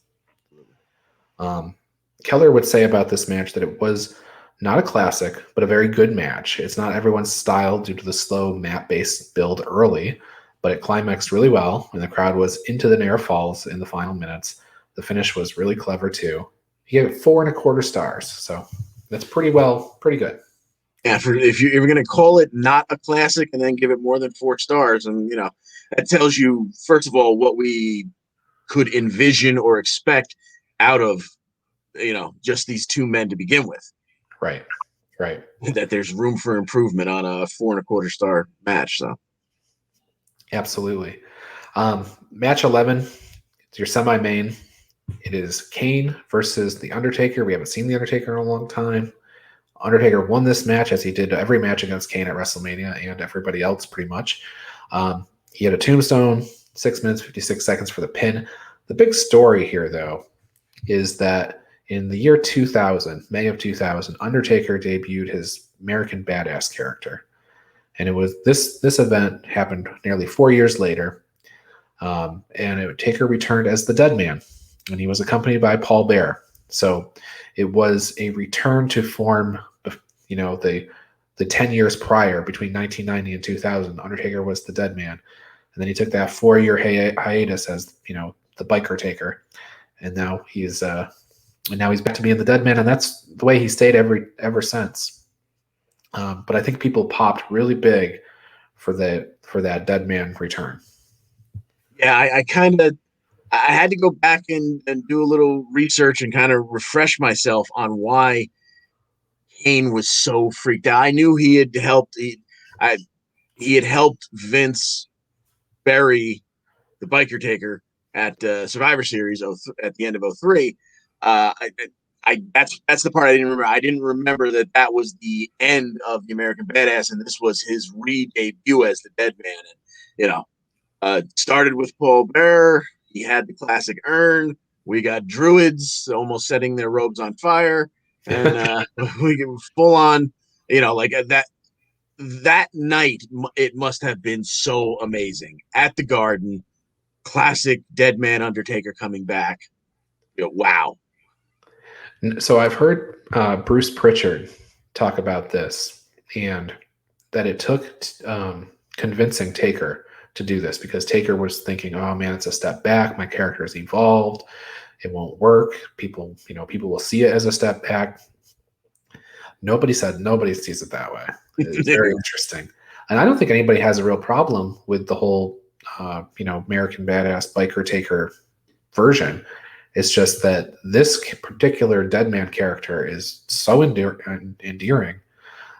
Keller would say about this match that it was not a classic, but a very good match. It's not everyone's style due to the slow mat-based build early, but it climaxed really well, and the crowd was into the near falls in the final minutes. The finish was really clever too. He gave it 4.25 stars, so that's pretty good. Yeah, if you're going to call it not a classic and then give it more than 4 stars, and that tells you, first of all, what we could envision or expect out of just these two men to begin with. Right. That there's room for improvement on a 4.25 star match. So Absolutely. Match 11, it's your semi-main. It is Kane versus The Undertaker. We haven't seen The Undertaker in a long time. Undertaker won this match, as he did every match against Kane at WrestleMania and everybody else pretty much. He had a tombstone, 6 minutes, 56 seconds for the pin. The big story here, though, is that in the year 2000, May of 2000, Undertaker debuted his American Badass character. And it was this event happened nearly 4 years later. And Taker returned as the Dead Man, and he was accompanied by Paul Bearer. So it was a return to form, the 10 years prior, between 1990 and 2000. Undertaker was the Dead Man. And then he took that 4-year hiatus as, the Biker Taker. And now he's back to being the Dead Man, and that's the way he stayed ever since. But I think people popped really big for that Dead Man return. Yeah, I had to go back and do a little research and kind of refresh myself on why Kane was so freaked out. I knew he had helped. He had helped Vince bury the Biker Taker at Survivor Series at the end of 03. That's the part I didn't remember. I didn't remember that was the end of the American Badass, and this was his re-debut as the Dead Man. And started with Paul Bearer. He had the classic urn. We got druids almost setting their robes on fire, and we get full on. That night, it must have been so amazing at the Garden. Classic Dead Man Undertaker coming back. Wow. So I've heard Bruce Pritchard talk about this, and that it took convincing Taker to do this, because Taker was thinking, oh man, it's a step back. My character has evolved. It won't work. People will see it as a step back. Nobody sees it that way. It's very interesting. And I don't think anybody has a real problem with the whole, American Badass Biker Taker version. It's just that this particular Dead Man character is so endearing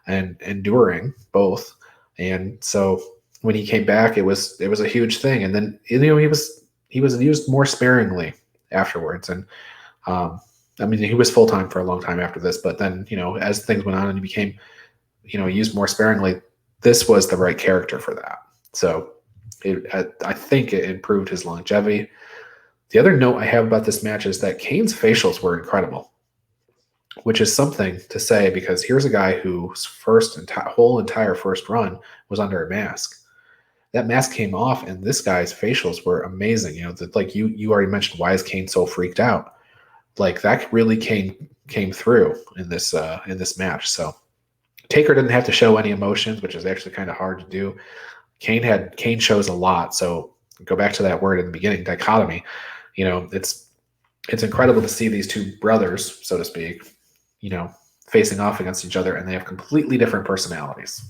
and enduring both. And so when he came back, it was a huge thing. And then he was used more sparingly afterwards. And he was full time for a long time after this. But then as things went on and he became used more sparingly, this was the right character for that. So I think it improved his longevity. The other note I have about this match is that Kane's facials were incredible, which is something to say, because here's a guy whose whole entire first run was under a mask. That mask came off, and this guy's facials were amazing. Like you already mentioned, why is Kane so freaked out? Like that really came through in this match. So Taker didn't have to show any emotions, which is actually kind of hard to do. Kane shows a lot. So go back to that word in the beginning, dichotomy. It's incredible to see these two brothers, so to speak, facing off against each other, and they have completely different personalities.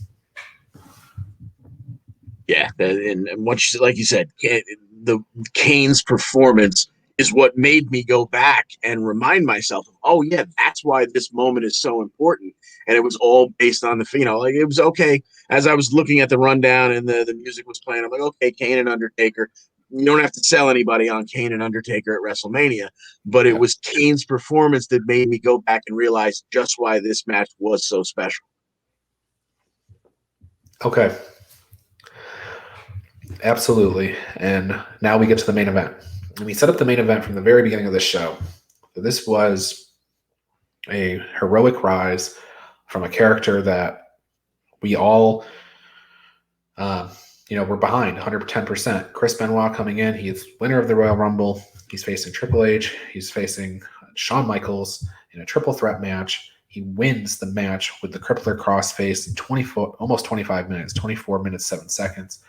Yeah, and much like you said, the Kane's performance is what made me go back and remind myself of, oh yeah, that's why this moment is so important. And it was all based on it was okay. As I was looking at the rundown and the music was playing, I'm like, okay, Kane and Undertaker. You don't have to sell anybody on Kane and Undertaker at WrestleMania, but it was Kane's performance that made me go back and realize just why this match was so special. Okay. Absolutely. And now we get to the main event. And we set up the main event from the very beginning of the show. This was a heroic rise from a character that we all, we're behind 110%. Chris Benoit coming in. He is winner of the Royal Rumble. He's facing Triple H. He's facing Shawn Michaels in a triple threat match. He wins the match with the crippler crossface in almost 25 minutes, 24 minutes, 7 seconds.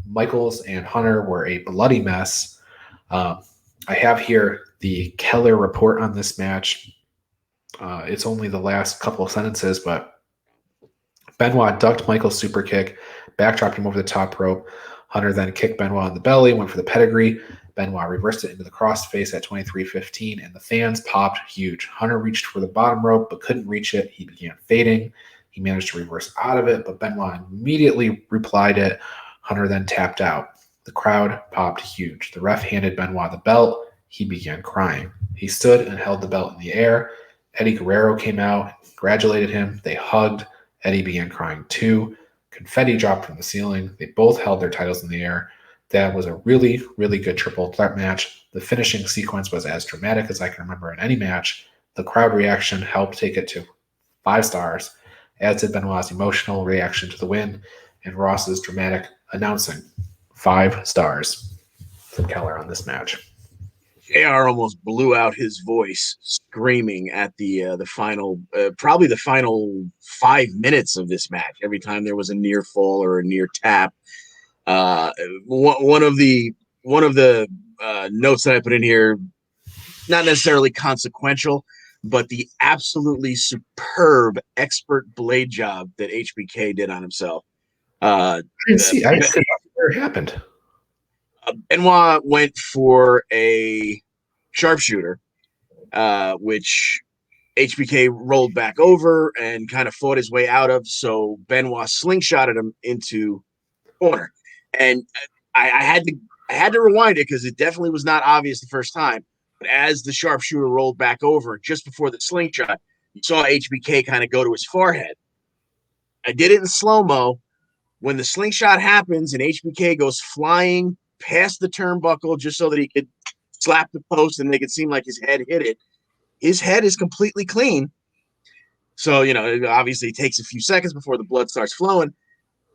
Michaels and Hunter were a bloody mess. I have here the Keller report on this match. It's only the last couple of sentences, but Benoit ducked Michaels' super kick, backdropped him over the top rope. Hunter then kicked Benoit in the belly, went for the pedigree. Benoit reversed it into the crossface at 23:15, and the fans popped huge. Hunter reached for the bottom rope but couldn't reach it. He began fading. He managed to reverse out of it, but Benoit immediately replied it. Hunter then tapped out. The crowd popped huge. The ref handed Benoit the belt. He began crying. He stood and held the belt in the air. Eddie Guerrero came out and congratulated him. They hugged. Eddie began crying too. Confetti dropped from the ceiling. They both held their titles in the air. That was a really, really good triple threat match. The finishing sequence was as dramatic as I can remember in any match. The crowd reaction helped take it to 5 stars, as did Benoit's emotional reaction to the win and Ross's dramatic announcing. 5 stars from Keller on this match. JR almost blew out his voice screaming at the final, probably the final 5 minutes of this match. Every time there was a near fall or a near tap, one of the notes that I put in here, not necessarily consequential, but the absolutely superb expert blade job that HBK did on himself. I didn't see. I didn't see where it happened. Benoit went for a sharpshooter, which HBK rolled back over and kind of fought his way out of. So Benoit slingshotted him into corner, and I had to rewind it because it definitely was not obvious the first time. But as the sharpshooter rolled back over, just before the slingshot, you saw HBK kind of go to his forehead. I did it in slow-mo. When the slingshot happens and HBK goes flying past the turnbuckle just so that he could slap the post and make it seem like his head hit it, his head is completely clean. So, it obviously takes a few seconds before the blood starts flowing.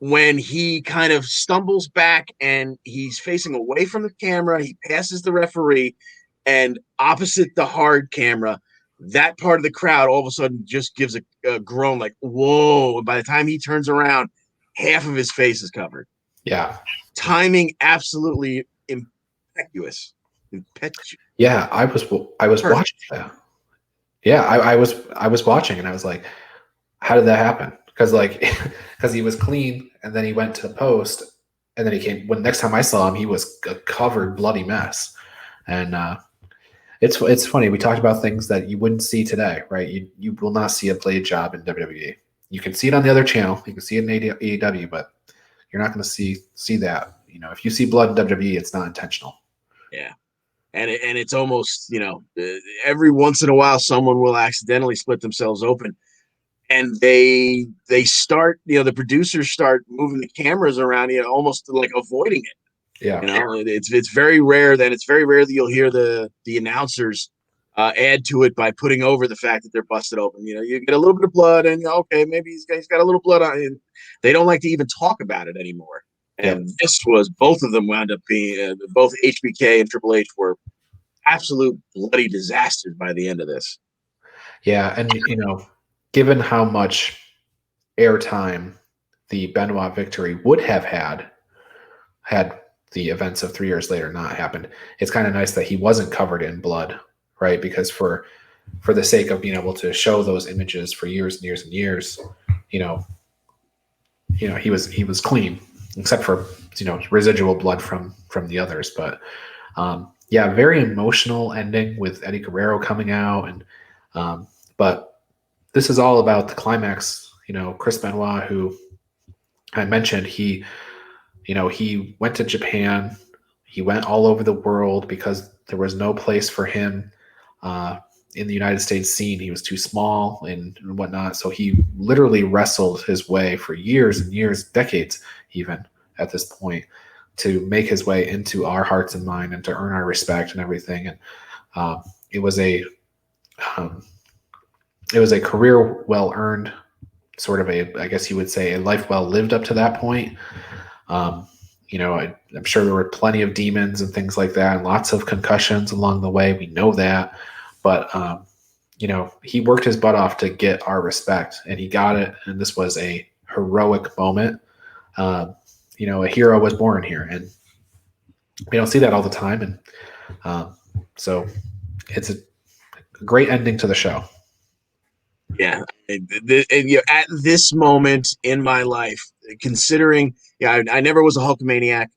When he kind of stumbles back and he's facing away from the camera, he passes the referee, and opposite the hard camera, that part of the crowd all of a sudden just gives a groan like, whoa. And by the time he turns around, half of his face is covered. Yeah. Timing absolutely impetuous. Yeah, I was watching that. Yeah, I was watching and I was like, how did that happen? Because he was clean and then he went to the post and then he came. When next time I saw him, he was a covered bloody mess. And it's funny. We talked about things that you wouldn't see today, right? You will not see a blade job in WWE. You can see it on the other channel. You can see it in AEW, but you're not going to see that. If you see blood in WWE, it's not intentional. Yeah. And it's almost, every once in a while, someone will accidentally split themselves open. And they start, the producers start moving the cameras around, almost like avoiding it. Yeah. It's very rare that you'll hear the announcers add to it by putting over the fact that they're busted open. You get a little bit of blood and okay, maybe he's got a little blood on it. They don't like to even talk about it anymore. And this was, both of them wound up being, both HBK and Triple H were absolute bloody disasters by the end of this. Yeah, and given how much airtime the Benoit victory would have had the events of 3 years later not happened, it's kind of nice that he wasn't covered in blood, right? Because for the sake of being able to show those images for years and years and years, he was clean, except for residual blood from the others. But very emotional ending with Eddie Guerrero coming out, and but this is all about the climax. Chris Benoit, who I mentioned, he went to Japan. He went all over the world because there was no place for him in the United States scene. He was too small and whatnot. So he literally wrestled his way for years and years, decades even at this point, to make his way into our hearts and mind and to earn our respect and everything. And it was a career well earned, sort of I guess you would say a life well lived up to that point. I'm sure there were plenty of demons and things like that, and lots of concussions along the way. We know that, but he worked his butt off to get our respect, and he got it. And this was a heroic moment. A hero was born here, and we don't see that all the time. And so it's a great ending to the show. Yeah. At this moment in my life, considering, I never was a Hulkamaniac.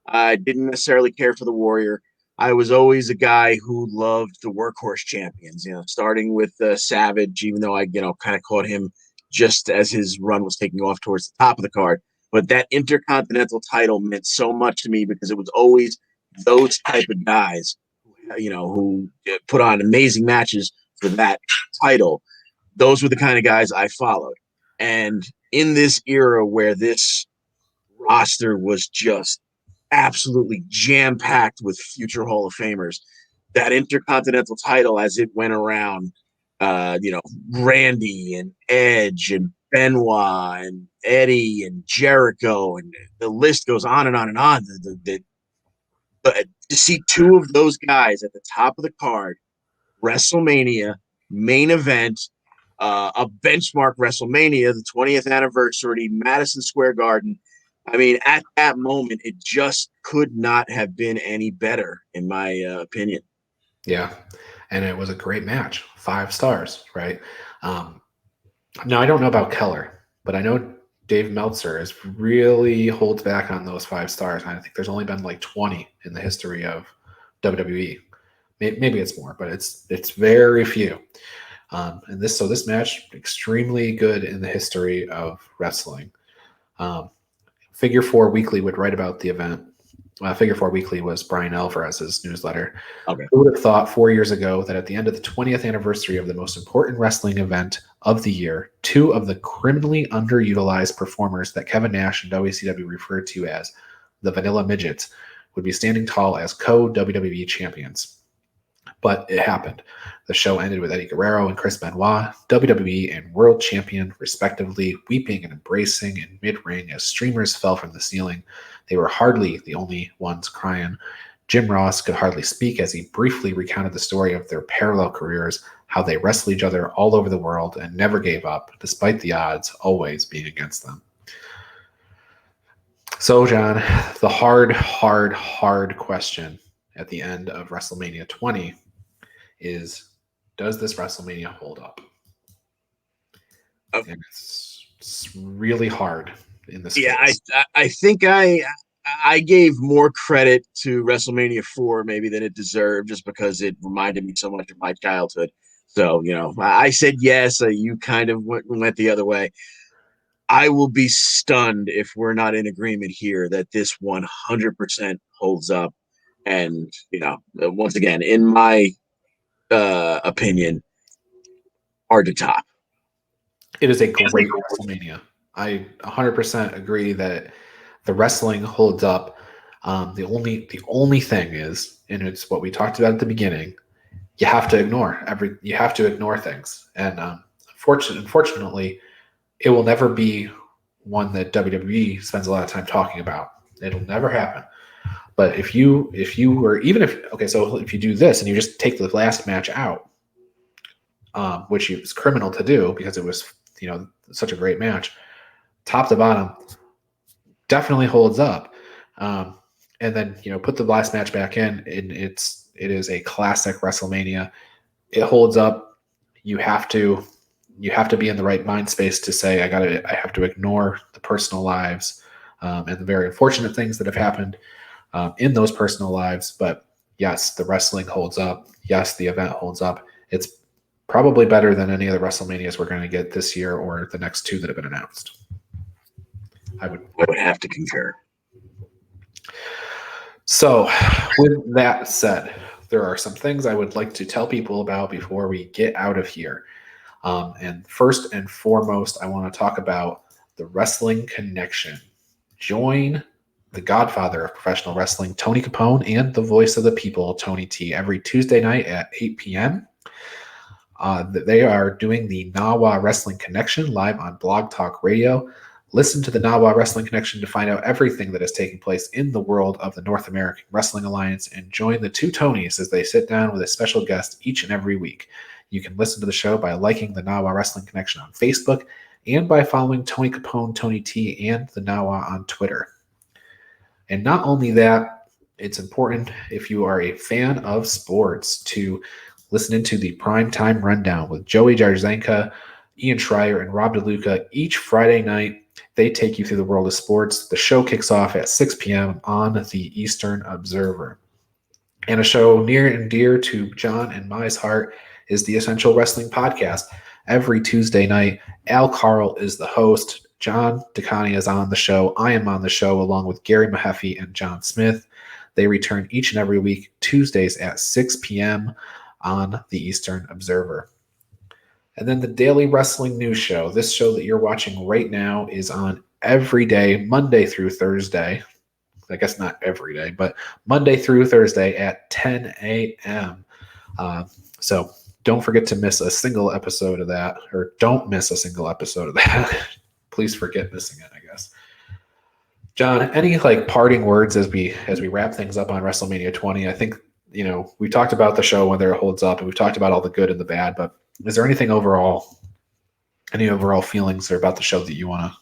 I didn't necessarily care for the Warrior. I was always a guy who loved the workhorse champions, starting with Savage, even though I, kind of caught him just as his run was taking off towards the top of the card. But that Intercontinental title meant so much to me because it was always those type of guys, who put on amazing matches for that title. Those were the kind of guys I followed. And in this era where this roster was just absolutely jam packed with future Hall of Famers, that Intercontinental title as it went around, Randy and Edge and Benoit and Eddie and Jericho, and the list goes on and on and on. To see two of those guys at the top of the card, WrestleMania, main event, a benchmark WrestleMania, the 20th anniversary, Madison Square Garden. I mean, at that moment, it just could not have been any better, in my opinion. Yeah, and it was a great match. 5 stars, right? Now, I don't know about Keller, but I know Dave Meltzer really holds back on those 5 stars. I think there's only been like 20 in the history of WWE. Maybe it's more, but it's very few. And this match, extremely good in the history of wrestling. Figure 4 Weekly would write about the event. Figure 4 Weekly was Brian Alvarez's newsletter. Okay. Who would have thought 4 years ago that at the end of the 20th anniversary of the most important wrestling event of the year, 2 of the criminally underutilized performers that Kevin Nash and WCW referred to as the Vanilla Midgets would be standing tall as co-WWE champions. But it happened. The show ended with Eddie Guerrero and Chris Benoit, WWE and world champion, respectively, weeping and embracing in mid-ring as streamers fell from the ceiling. They were hardly the only ones crying. Jim Ross could hardly speak as he briefly recounted the story of their parallel careers, how they wrestled each other all over the world and never gave up, despite the odds always being against them. So, John, the hard question at the end of WrestleMania 20 is, does this WrestleMania hold up? And it's really hard in this case. I think I gave more credit to WrestleMania 4 maybe than it deserved, just because it reminded me so much of my childhood. So, I said yes. You kind of went the other way. I will be stunned if we're not in agreement here that this 100% holds up. And, once again, in my opinion, are to top. It is a great WrestleMania. I 100% agree that the wrestling holds up. The only thing is, and it's what we talked about at the beginning, you have to ignore things. And unfortunately, it will never be one that WWE spends a lot of time talking about. It'll never happen. But if you do this and you just take the last match out, which is criminal to do because it was, such a great match, top to bottom, definitely holds up. And then, put the last match back in, and it is a classic WrestleMania. It holds up. You have to be in the right mind space to say, I have to ignore the personal lives and the very unfortunate things that have happened in those personal lives. But yes, the wrestling holds up. Yes, the event holds up. It's probably better than any of the WrestleManias we're going to get this year or the next 2 that have been announced. I would have to concur. So with that said, there are some things I would like to tell people about before we get out of here. And first and foremost, I want to talk about the Wrestling Connection. Join the godfather of professional wrestling, Tony Capone, and the voice of the people, Tony T, every Tuesday night at 8 p.m. They are doing the Nawa Wrestling Connection live on Blog Talk Radio. Listen to the Nawa Wrestling Connection to find out everything that is taking place in the world of the North American Wrestling Alliance, and join the 2 Tonys as they sit down with a special guest each and every week. You can listen to the show by liking the Nawa Wrestling Connection on Facebook and by following Tony Capone, Tony T, and the Nawa on Twitter. And not only that, it's important, if you are a fan of sports, to listen into the Primetime Rundown with Joey Jarzenka, Ian Schreier, and Rob DeLuca each Friday night. They take you through the world of sports. The show kicks off at 6 p.m. on the Eastern Observer. And a show near and dear to John and my heart is the Essential Wrestling Podcast. Every Tuesday night, Al Carl is the host. John DeCani is on the show. I am on the show along with Gary Mahaffey and John Smith. They return each and every week, Tuesdays at 6 p.m. on the Eastern Observer. And then the Daily Wrestling News Show. This show that you're watching right now is on every day, Monday through Thursday. I guess not every day, but Monday through Thursday at 10 a.m. So don't forget to miss a single episode of that, or don't miss a single episode of that. Please forget missing it, I guess. John, any parting words as we wrap things up on WrestleMania 20? I think we talked about the show, whether it holds up, and we've talked about all the good and the bad. But is there any overall feelings about the show that you want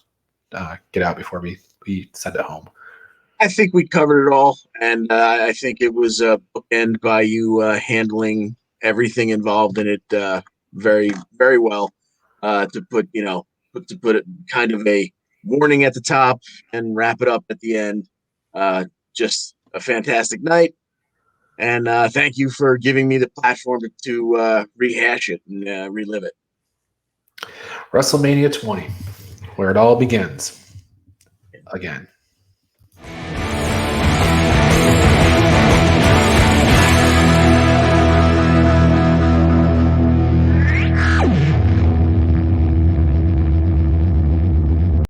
to get out before we send it home? I think we covered it all, and I think it was bookend by you handling everything involved in it very, very well. To put it kind of a warning at the top and wrap it up at the end. Just a fantastic night, and thank you for giving me the platform to rehash it and relive it. WrestleMania 20, where it all begins again.